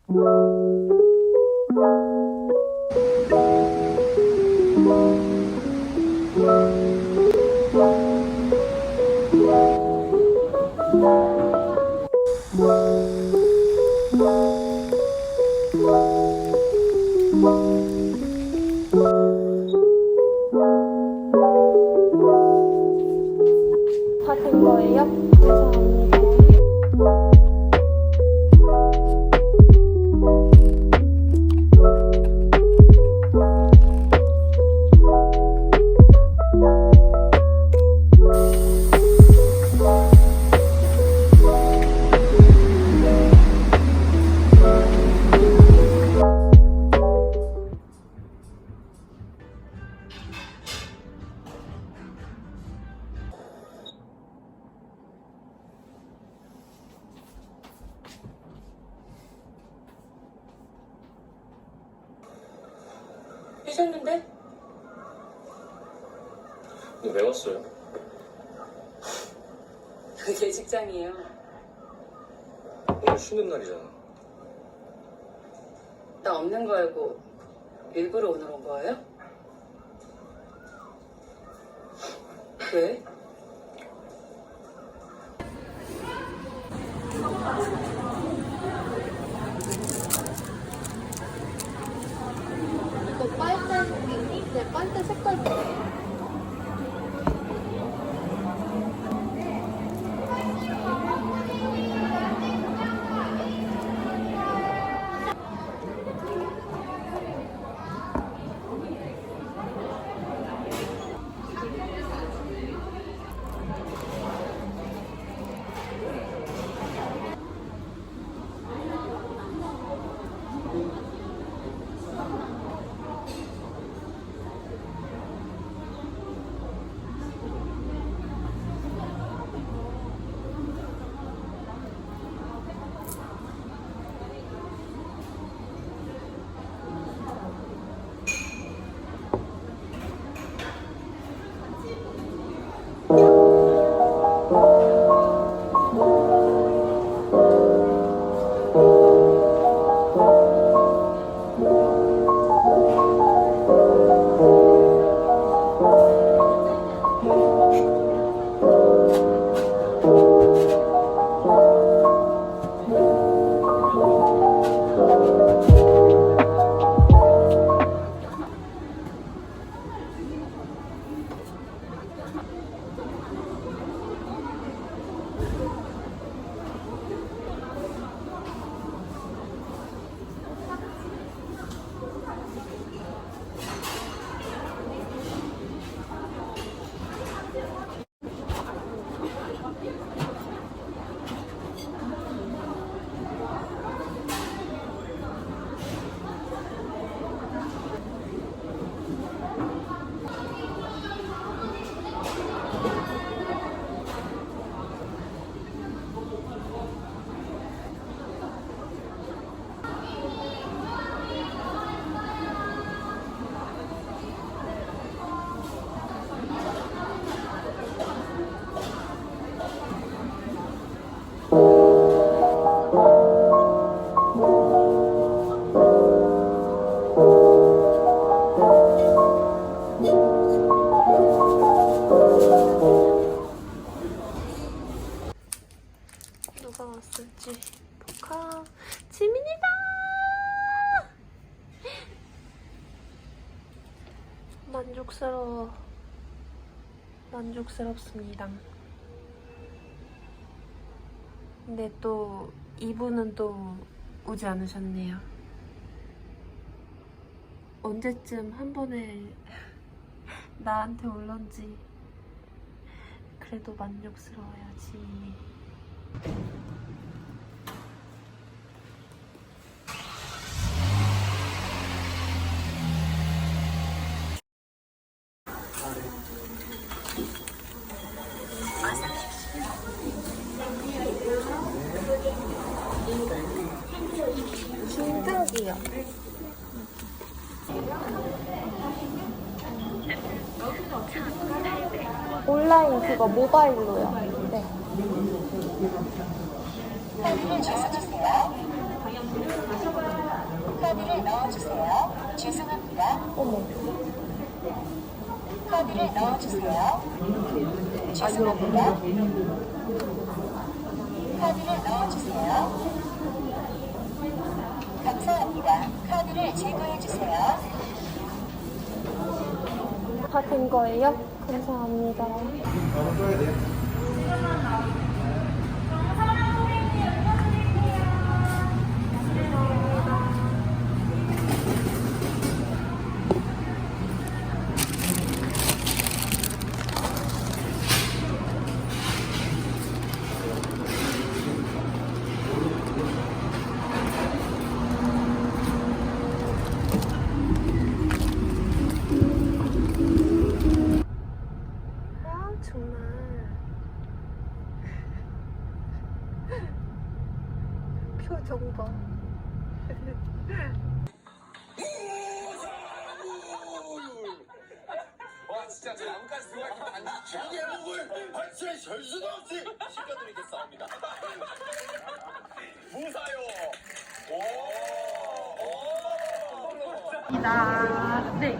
다 된 거예요? 죄송합니다. 삐졌는데? 왜 왔어요? 그게 제 직장이에요. 오늘 쉬는 날이잖아. 나 없는 거 알고 일부러 오늘 온 거예요? 왜? 이거 빨대, 네, 빨대 색깔 뭐예요? 누가 왔을지 포카 지민이다. 만족스럽습니다. 근데 또 이분은 또 오지 않으셨네요. 언제쯤 한 번에 나한테 올런지. 그래도 만족스러워야지. 진짜기요. 온라인 그거 모바일로요. 네. 주세요. 어머. 카드를 넣어주세요. 죄송합니다. 카드를 넣어주세요. 감사합니다. 카드를 제거해주세요. 다 된 거예요? 감사합니다. 정말 표정 봐. 와 진짜 저 나뭇가지 들어갈 때 단지 저게 목을 발수에 절 수도 없이 시켜드리겠사옵니다. 무사요. 이다. 네.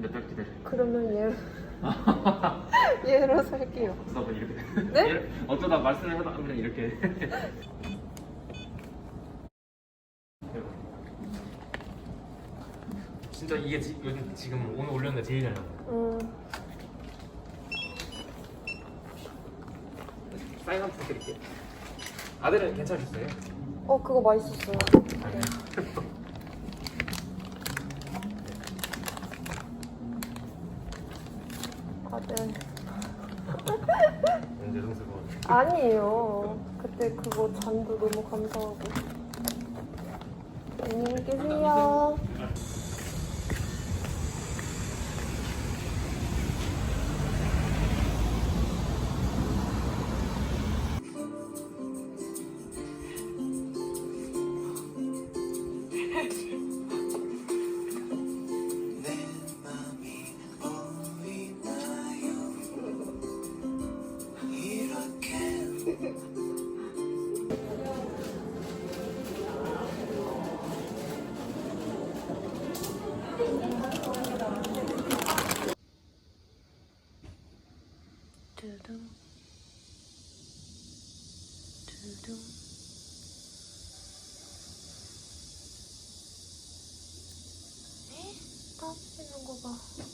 몇달 기다려. 그러면 얘로 살게요. 어쩌다 보니 이렇게. 네? 어쩌다 말씀을 하다 보면 이렇게. 진짜 이게 요즘 지금 오늘 올렸는데 제일 잘 나와요. 사인 한번 부탁드릴게요. 아들은 괜찮으셨어요? 그거 맛있었어요. 네. 아들. 죄송스러워. 아니에요. 그때 그거 잔도 너무 감사하고. 안녕히 계세요. 두둥. 에? 따지는 거 봐.